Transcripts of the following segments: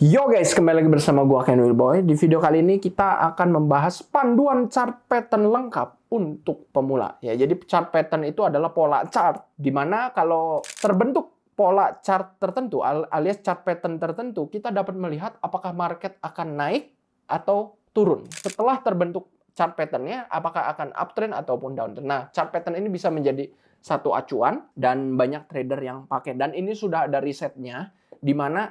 Yo guys, kembali lagi bersama gua Ken Wilboy. Di video kali ini kita akan membahas panduan chart pattern lengkap untuk pemula. Ya, jadi chart pattern itu adalah pola chart di mana kalau terbentuk pola chart tertentu alias chart pattern tertentu, kita dapat melihat apakah market akan naik atau turun. Setelah terbentuk chart pattern-nya, apakah akan uptrend ataupun downtrend. Nah, chart pattern ini bisa menjadi satu acuan dan banyak trader yang pakai. Dan ini sudah ada risetnya di mana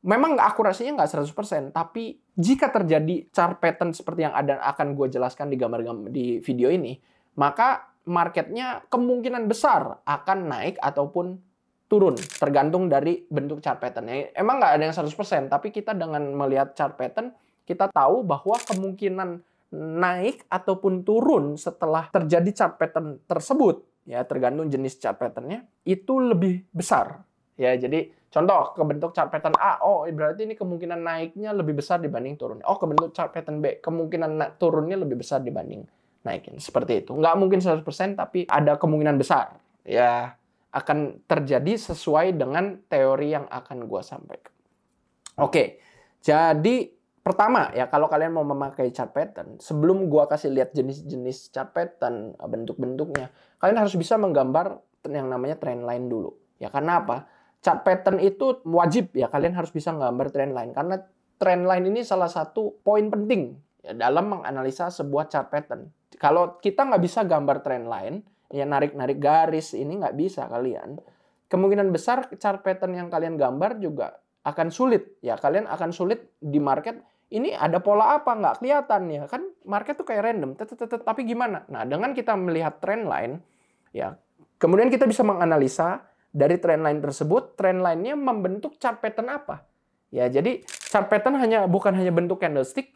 memang akurasinya nggak 100%, tapi jika terjadi chart pattern seperti yang akan gue jelaskan di gambar-gambar di video ini, maka marketnya kemungkinan besar akan naik ataupun turun, tergantung dari bentuk chart pattern-nya. Emang nggak ada yang 100%, tapi kita dengan melihat chart pattern, kita tahu bahwa kemungkinan naik ataupun turun setelah terjadi chart pattern tersebut, ya tergantung jenis chart pattern-nya, itu lebih besar. Ya, jadi contoh kebentuk chart pattern A, oh berarti ini kemungkinan naiknya lebih besar dibanding turunnya. Oh, kebentuk chart pattern B, kemungkinan turunnya lebih besar dibanding naikin. Seperti itu. Nggak mungkin 100%, tapi ada kemungkinan besar. Ya, akan terjadi sesuai dengan teori yang akan gue sampaikan. Oke, jadi pertama ya, kalau kalian mau memakai chart pattern, sebelum gue kasih lihat jenis-jenis chart pattern, bentuk-bentuknya, kalian harus bisa menggambar yang namanya trend line dulu. Ya, karena apa? Chart pattern itu wajib ya, kalian harus bisa menggambar trend line. Karena trend line ini salah satu poin penting ya, dalam menganalisa sebuah chart pattern. Kalau kita nggak bisa gambar trend line, ya narik-narik garis ini nggak bisa kalian. Kemungkinan besar chart pattern yang kalian gambar juga akan sulit. Ya, kalian akan sulit di market. Ini ada pola apa? Nggak kelihatan ya. Kan market tuh kayak random. Tapi gimana? Nah, dengan kita melihat trend line, ya kemudian kita bisa menganalisa dari trend line tersebut, trend line-nya membentuk chart pattern apa? Ya, jadi chart pattern bukan hanya bentuk candlestick,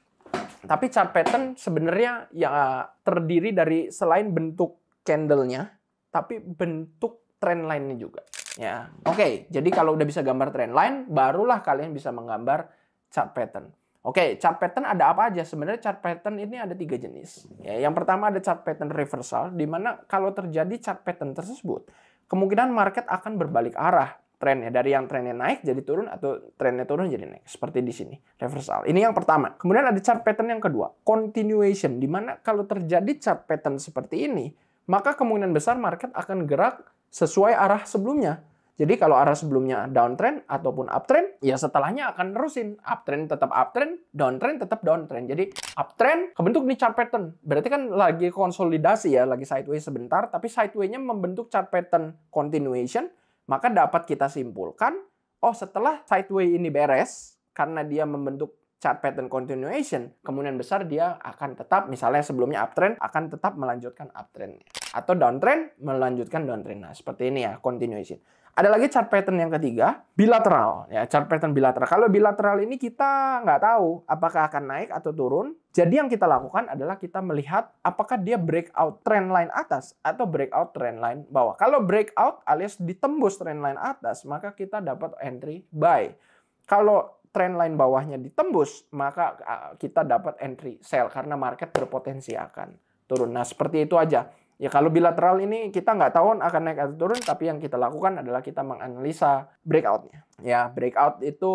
tapi chart pattern sebenarnya ya terdiri dari selain bentuk candle-nya, tapi bentuk trend line-nya juga. Ya, oke. Jadi kalau udah bisa gambar trend line, barulah kalian bisa menggambar chart pattern. Oke, chart pattern ada apa aja? Sebenarnya chart pattern ini ada 3 jenis. Ya, yang pertama ada chart pattern reversal, di mana kalau terjadi chart pattern tersebut, kemungkinan market akan berbalik arah trennya. Dari yang trennya naik jadi turun atau trennya turun jadi naik. Seperti di sini, reversal. Ini yang pertama. Kemudian ada chart pattern yang kedua, continuation. Di mana kalau terjadi chart pattern seperti ini, maka kemungkinan besar market akan gerak sesuai arah sebelumnya. Jadi kalau arah sebelumnya downtrend ataupun uptrend, ya setelahnya akan nerusin. Uptrend tetap uptrend, downtrend tetap downtrend. Jadi uptrend kebentuk nih chart pattern. Berarti kan lagi konsolidasi ya, lagi sideways sebentar, tapi sideway-nya membentuk chart pattern continuation, maka dapat kita simpulkan, oh setelah sideway ini beres, karena dia membentuk chart pattern continuation, kemungkinan besar dia akan tetap, misalnya sebelumnya uptrend, akan tetap melanjutkan uptrend. Atau downtrend, melanjutkan downtrend. Nah, seperti ini ya, continuation. Ada lagi chart pattern yang ketiga, bilateral. Ya, chart pattern bilateral. Kalau bilateral ini kita nggak tahu apakah akan naik atau turun. Jadi yang kita lakukan adalah kita melihat apakah dia breakout trend line atas atau breakout trend line bawah. Kalau breakout alias ditembus trend line atas, maka kita dapat entry buy. Kalau trend line bawahnya ditembus, maka kita dapat entry sell karena market berpotensi akan turun. Nah, seperti itu aja. Ya, kalau bilateral ini kita nggak tahu akan naik atau turun, tapi yang kita lakukan adalah kita menganalisa breakout-nya. Ya, breakout itu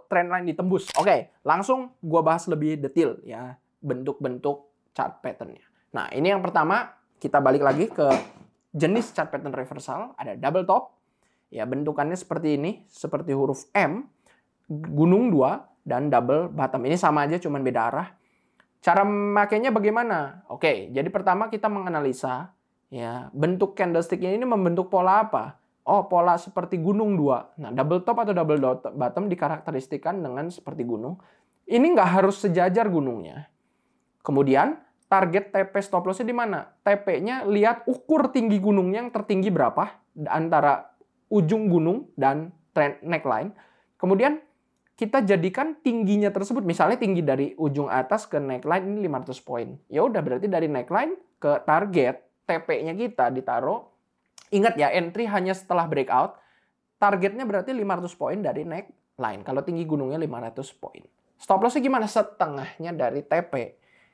trend line ditembus. Oke, langsung gua bahas lebih detail ya bentuk-bentuk chart pattern-nya. Nah, ini yang pertama, kita balik lagi ke jenis chart pattern reversal. Ada double top. Ya, bentukannya seperti ini, seperti huruf M, gunung 2, dan double bottom. Ini sama aja, cuman beda arah. Cara makainya bagaimana? Oke, jadi pertama kita menganalisa ya, bentuk candlestick-nya ini membentuk pola apa? Oh, pola seperti gunung 2. Nah, double top atau double bottom dikarakteristikan dengan seperti gunung. Ini nggak harus sejajar gunungnya. Kemudian, target TP stop loss-nya di mana? TP-nya lihat ukur tinggi gunungnya yang tertinggi berapa antara ujung gunung dan trend neckline. Kemudian kita jadikan tingginya tersebut, misalnya tinggi dari ujung atas ke neckline ini 500 poin. Ya udah, berarti dari neckline ke target TP-nya kita ditaruh. Ingat ya, entry hanya setelah breakout. Targetnya berarti 500 poin dari neckline. Kalau tinggi gunungnya 500 poin. Stop loss-nya gimana? Setengahnya dari TP.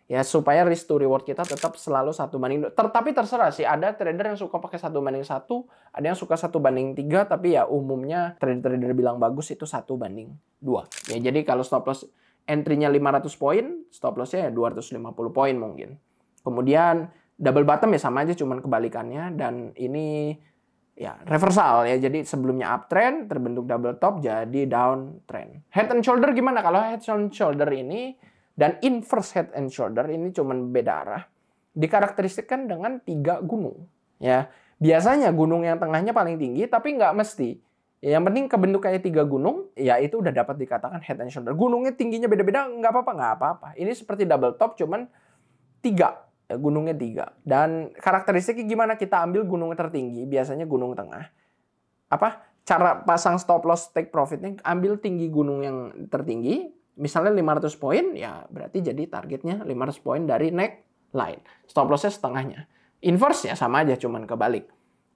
Ya, supaya risk to reward kita tetap selalu 1:2. Tapi terserah sih, ada trader yang suka pakai 1:1, ada yang suka 1:3, tapi ya umumnya trader-trader bilang bagus itu 1:2. Ya, jadi kalau stop loss entry-nya 500 poin, stop loss-nya ya 250 poin mungkin. Kemudian double bottom ya sama aja, cuman kebalikannya. Dan ini ya reversal ya, jadi sebelumnya uptrend terbentuk double top jadi downtrend. Head and shoulder gimana? Kalau head and shoulder ini dan inverse head and shoulder ini cuman beda arah, dikarakteristikkan dengan 3 gunung. Ya, biasanya gunung yang tengahnya paling tinggi, tapi nggak mesti. Ya, yang penting kebentuk kayak 3 gunung, ya itu udah dapat dikatakan head and shoulder. Gunungnya tingginya beda-beda, nggak apa-apa. Ini seperti double top, cuman 3. Gunungnya 3. Dan karakteristiknya gimana kita ambil gunung tertinggi? Biasanya gunung tengah. Cara pasang stop loss take profitnya, ambil tinggi gunung yang tertinggi. Misalnya 500 poin, ya berarti jadi targetnya 500 poin dari neckline. Stop loss-nya setengahnya. Inverse ya sama aja, cuman kebalik.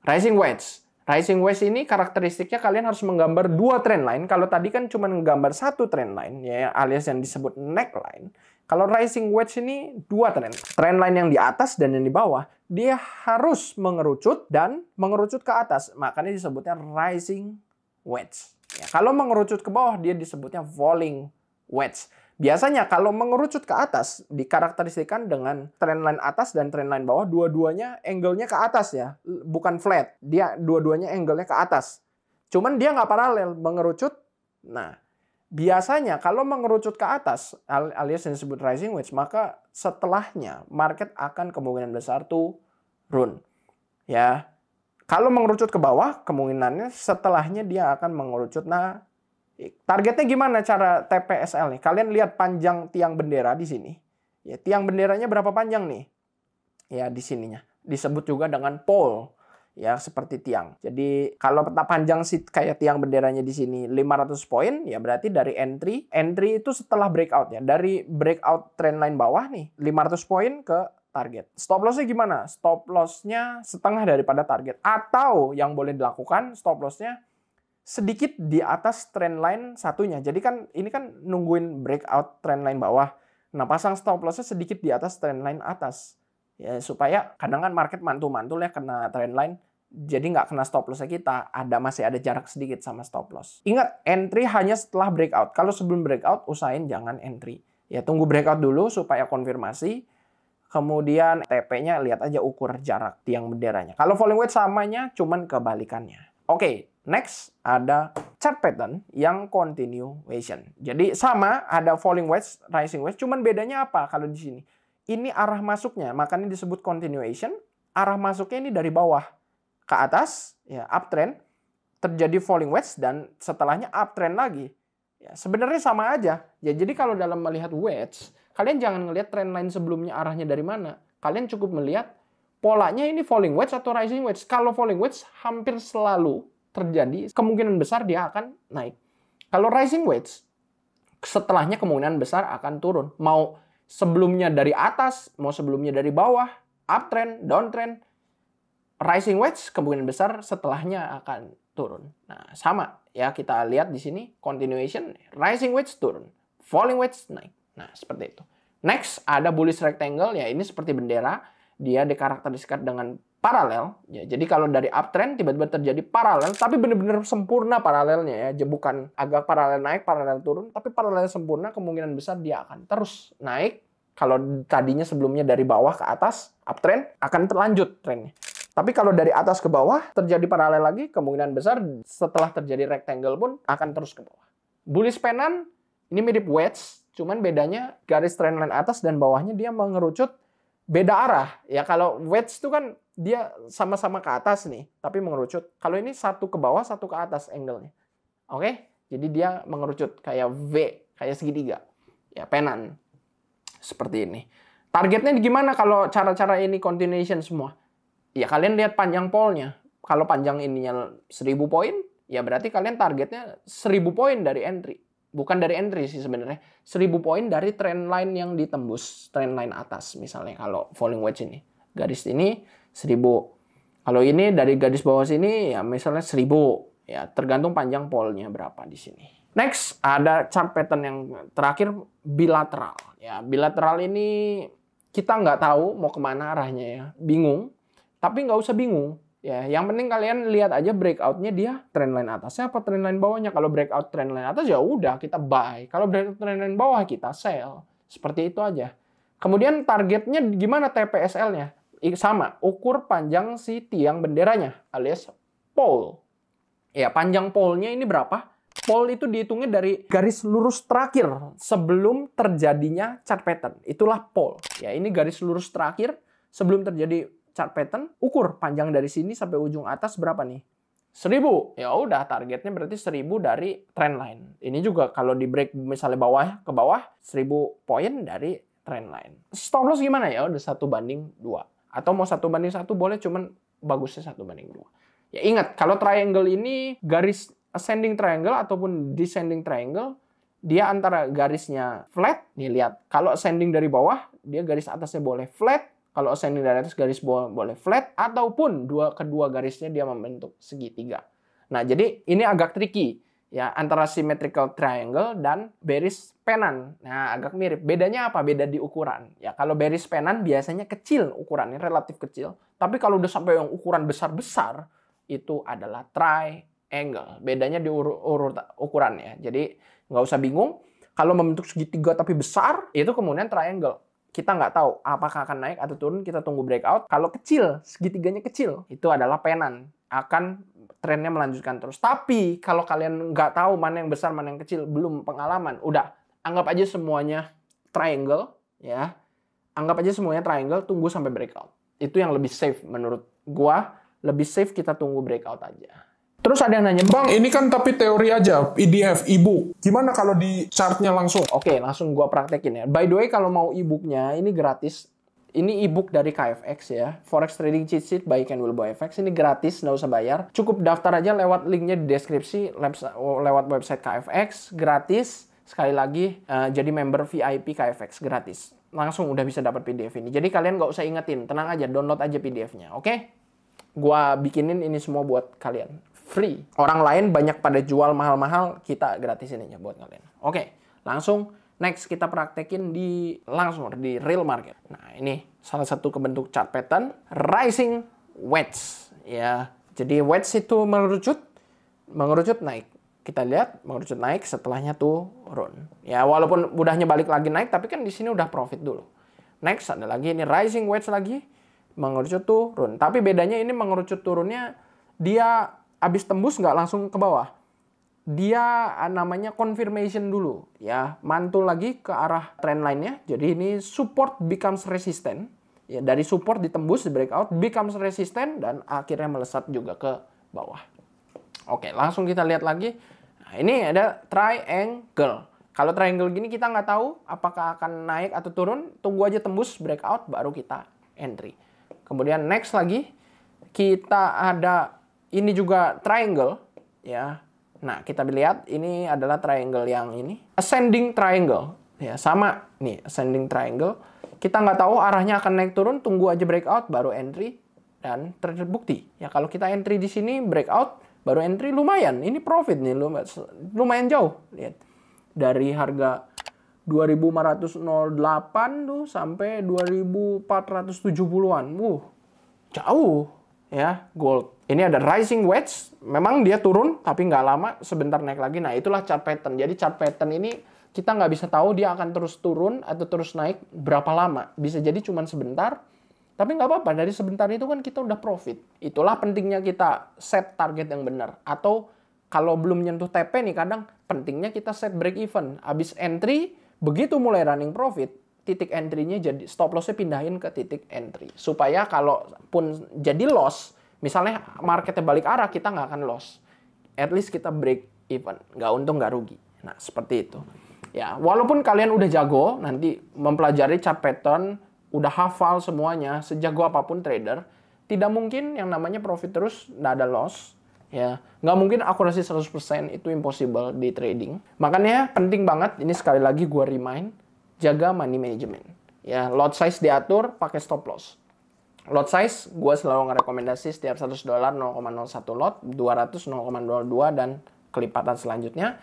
Rising wedge. Rising wedge ini karakteristiknya kalian harus menggambar 2 trend line. Kalau tadi kan cuma menggambar 1 trend line, ya alias yang disebut neckline. Kalau rising wedge ini 2 trend. Trend line yang di atas dan yang di bawah, dia harus mengerucut dan mengerucut ke atas. Makanya disebutnya rising wedge. Ya, kalau mengerucut ke bawah, dia disebutnya falling wedge. Biasanya kalau mengerucut ke atas dikarakteristikan dengan trendline atas dan trendline bawah, dua-duanya angle-nya ke atas ya, bukan flat. Dia dua-duanya angle-nya ke atas. Cuman dia nggak paralel, mengerucut. Nah, biasanya kalau mengerucut ke atas alias yang disebut rising wedge, maka setelahnya market akan kemungkinan besar turun. Ya. Kalau mengerucut ke bawah, kemungkinannya setelahnya dia akan mengerucut. Nah, targetnya gimana cara TPSL nih? Kalian lihat panjang tiang bendera di sini. Ya, tiang benderanya berapa panjang nih? Ya, di sininya. Disebut juga dengan pole. Ya, seperti tiang. Jadi, kalau peta panjang sih kayak tiang benderanya di sini 500 poin, ya berarti dari entry. Entry itu setelah breakout ya. Dari breakout trendline bawah nih, 500 poin ke target. Stop loss-nya gimana? Stop loss-nya setengah daripada target. Atau yang boleh dilakukan, stop loss-nya sedikit di atas trendline satunya. Jadi kan ini kan nungguin breakout trendline bawah. Nah, pasang stop loss-nya sedikit di atas trendline atas. Ya, supaya kadang kan market mantul-mantul ya kena trendline. Jadi nggak kena stop loss-nya kita. Masih ada jarak sedikit sama stop loss. Ingat, entry hanya setelah breakout. Kalau sebelum breakout, usahain jangan entry. Ya, tunggu breakout dulu supaya konfirmasi. Kemudian TP-nya lihat aja ukur jarak tiang benderanya. Kalau falling wedge samanya cuman kebalikannya. Oke, next ada chart pattern yang continuation. Jadi sama, ada falling wedge, rising wedge, cuman bedanya apa kalau di sini? Ini arah masuknya, makanya disebut continuation. Arah masuknya ini dari bawah ke atas, ya uptrend, terjadi falling wedge dan setelahnya uptrend lagi. Ya, sebenarnya sama aja. Ya, jadi kalau dalam melihat wedge, kalian jangan ngelihat trend line sebelumnya arahnya dari mana. Kalian cukup melihat polanya ini falling wedge atau rising wedge. Kalau falling wedge hampir selalu terjadi, kemungkinan besar dia akan naik. Kalau rising wedge, setelahnya kemungkinan besar akan turun. Mau sebelumnya dari atas, mau sebelumnya dari bawah, uptrend, downtrend, rising wedge kemungkinan besar setelahnya akan turun. Nah, sama ya, kita lihat di sini continuation, rising wedge turun, falling wedge naik. Nah, seperti itu. Next ada bullish rectangle, ya ini seperti bendera. Dia dikarakteristikkan dengan paralel. Ya, jadi kalau dari uptrend tiba-tiba terjadi paralel, tapi benar-benar sempurna paralelnya ya. Bukan agak paralel naik, paralel turun, tapi paralel sempurna, kemungkinan besar dia akan terus naik. Kalau tadinya sebelumnya dari bawah ke atas, uptrend, akan terlanjut trennya. Tapi kalau dari atas ke bawah terjadi paralel lagi, kemungkinan besar setelah terjadi rectangle pun akan terus ke bawah. Bullish pennant ini mirip wedge, cuman bedanya garis trendline atas dan bawahnya dia mengerucut beda arah. Ya kalau wedge itu kan dia sama-sama ke atas nih, tapi mengerucut. Kalau ini satu ke bawah, satu ke atas angle-nya. Oke? Jadi dia mengerucut kayak V, kayak segitiga. Ya, pennant. Seperti ini. Targetnya gimana kalau cara-cara ini continuation semua? Ya kalian lihat panjang polnya. Kalau panjang ininya 1000 poin, ya berarti kalian targetnya 1000 poin dari entry. Bukan dari entry sih sebenarnya. 1000 poin dari trend line yang ditembus. Trend line atas misalnya kalau falling wedge ini. Garis ini 1000. Kalau ini dari garis bawah sini ya misalnya 1000. Ya tergantung panjang polnya berapa di sini. Next ada chart pattern yang terakhir bilateral. Ya bilateral ini kita nggak tahu mau kemana arahnya ya, bingung, tapi nggak usah bingung. Ya, yang penting kalian lihat aja breakout-nya dia trendline atasnya apa trendline bawahnya. Kalau breakout trendline atas ya udah kita buy. Kalau breakout trendline bawah kita sell. Seperti itu aja. Kemudian targetnya gimana TPSL-nya? Sama, ukur panjang si tiang benderanya alias pole. Ya, panjang pole-nya ini berapa? Pole itu dihitungnya dari garis lurus terakhir sebelum terjadinya chart pattern. Itulah pole. Ya, ini garis lurus terakhir sebelum terjadi chart pattern, ukur panjang dari sini sampai ujung atas berapa nih? 1000. Ya udah, targetnya berarti 1000 dari trend line. Ini juga kalau di break misalnya bawah ke bawah 1000 poin dari trend line. Stop loss gimana ya? Udah 1/2. Atau mau 1/1 boleh, cuman bagusnya 1/2. Ya ingat, kalau triangle ini garis ascending triangle ataupun descending triangle, dia antara garisnya flat, nih lihat. Kalau ascending dari bawah, dia garis atasnya boleh flat. Kalau ascending dari atas garis bawah boleh flat, ataupun kedua garisnya dia membentuk segitiga. Nah, jadi ini agak tricky ya antara symmetrical triangle dan bearish pennant. Nah, agak mirip. Bedanya apa? Beda di ukuran. Ya, kalau bearish pennant biasanya kecil ukurannya, relatif kecil. Tapi kalau udah sampai yang ukuran besar-besar, itu adalah triangle. Bedanya di ukurannya. Jadi nggak usah bingung. Kalau membentuk segitiga tapi besar, itu kemudian triangle. Kita nggak tahu apakah akan naik atau turun, kita tunggu breakout. Kalau kecil, segitiganya kecil, itu adalah pennant. Akan trennya melanjutkan terus. Tapi kalau kalian nggak tahu mana yang besar, mana yang kecil, belum pengalaman, udah anggap aja semuanya triangle, ya. Anggap aja semuanya triangle, tunggu sampai breakout. Itu yang lebih safe menurut gua. Lebih safe kita tunggu breakout aja. Terus ada yang nanya, Bang, ini kan tapi teori aja, PDF, e-book. Gimana kalau di chartnya langsung? Oke, langsung gua praktekin ya. By the way, kalau mau e-booknya, ini gratis. Ini e-book dari KFX ya. Forex Trading Cheat Sheet by Ken Wilbo FX. Ini gratis, nggak usah bayar. Cukup daftar aja lewat linknya di deskripsi, lewat website KFX. Gratis. Sekali lagi, jadi member VIP KFX. Gratis. Langsung udah bisa dapat PDF ini. Jadi kalian nggak usah ingetin. Tenang aja, download aja PDF-nya. Oke? Gua bikinin ini semua buat kalian. Free. Orang lain banyak pada jual mahal-mahal, kita gratisin aja buat kalian. Oke, langsung next kita praktekin langsung di real market. Nah, ini salah satu kebentuk chart pattern rising wedge ya. Jadi wedge itu mengerucut naik. Kita lihat mengerucut naik, setelahnya turun. Ya, walaupun udahnya balik lagi naik, tapi kan di sini udah profit dulu. Next ada lagi ini rising wedge lagi, mengerucut turun. Tapi bedanya ini mengerucut turunnya dia habis tembus nggak langsung ke bawah. Dia namanya confirmation dulu. Ya, mantul lagi ke arah trend line-nya. Jadi ini support becomes resistant. Ya, dari support ditembus, di breakout, becomes resistant, dan akhirnya melesat juga ke bawah. Oke, langsung kita lihat lagi. Nah, ini ada triangle. Kalau triangle gini kita nggak tahu apakah akan naik atau turun. Tunggu aja tembus, breakout, baru kita entry. Kemudian next lagi, kita ada ini juga triangle, ya. Nah, kita lihat ini adalah triangle yang ini. Ascending triangle. Ya, sama nih, ascending triangle. Kita nggak tahu arahnya akan naik turun, tunggu aja breakout, baru entry, dan terbukti. Ya, kalau kita entry di sini, breakout, baru entry, lumayan. Ini profit nih, lumayan jauh. Lihat. Dari harga 2508 tuh sampai 2470-an. Jauh. Ya, gold. Ini ada rising wedge, memang dia turun, tapi nggak lama, sebentar naik lagi. Nah, itulah chart pattern. Jadi chart pattern ini kita nggak bisa tahu dia akan terus turun atau terus naik berapa lama. Bisa jadi cuma sebentar, tapi nggak apa-apa. Dari sebentar itu kan kita udah profit. Itulah pentingnya kita set target yang benar. Atau kalau belum nyentuh TP nih, kadang pentingnya kita set break even. Habis entry, begitu mulai running profit, titik entry-nya jadi stop loss-nya pindahin ke titik entry. Supaya kalaupun jadi loss, misalnya marketnya balik arah, kita nggak akan loss. At least kita break even. Nggak untung, nggak rugi. Nah, seperti itu. Ya, walaupun kalian udah jago, nanti mempelajari chart pattern, udah hafal semuanya, sejago apapun trader, tidak mungkin yang namanya profit terus, nggak ada loss. Ya, nggak mungkin akurasi 100%, itu impossible di trading. Makanya penting banget, ini sekali lagi gue remind, jaga money management. Ya, lot size diatur, pakai stop loss. Lot size, gue selalu ngerekomendasi setiap $100 0,01 lot, 200 0,02, dan kelipatan selanjutnya.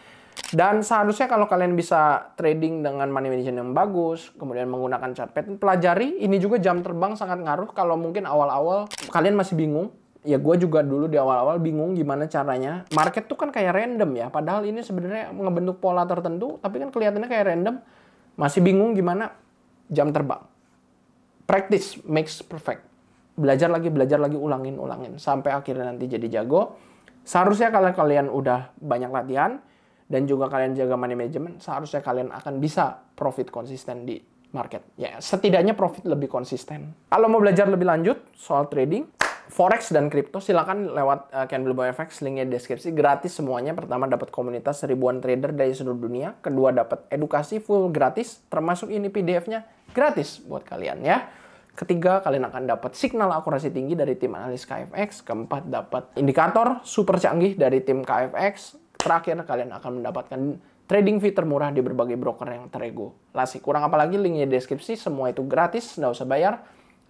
Dan seharusnya kalau kalian bisa trading dengan money management yang bagus, kemudian menggunakan chart pattern, pelajari. Ini juga jam terbang sangat ngaruh. Kalau mungkin awal-awal kalian masih bingung, ya gue juga dulu di awal-awal bingung gimana caranya. Market tuh kan kayak random ya, padahal ini sebenarnya ngebentuk pola tertentu, tapi kan kelihatannya kayak random. Masih bingung gimana jam terbang. Practice makes perfect. Belajar lagi, ulangin. Sampai akhirnya nanti jadi jago. Seharusnya kalau kalian udah banyak latihan, dan juga kalian jaga money management, seharusnya kalian akan bisa profit konsisten di market. Ya, setidaknya profit lebih konsisten. Kalau mau belajar lebih lanjut soal trading, Forex dan kripto, silakan lewat Candle Boy FX, linknya di deskripsi. Gratis semuanya. Pertama, dapat komunitas ribuan trader dari seluruh dunia. Kedua, dapat edukasi full gratis, termasuk ini PDF-nya gratis buat kalian ya. Ketiga, kalian akan dapat signal akurasi tinggi dari tim analis KFX. Keempat, dapat indikator super canggih dari tim KFX. Terakhir, kalian akan mendapatkan trading fee termurah di berbagai broker yang terregulasi. Kurang apa lagi, linknya di deskripsi. Semua itu gratis, nggak usah bayar.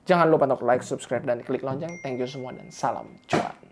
Jangan lupa untuk like, subscribe, dan klik lonceng. Thank you semua dan salam cuan.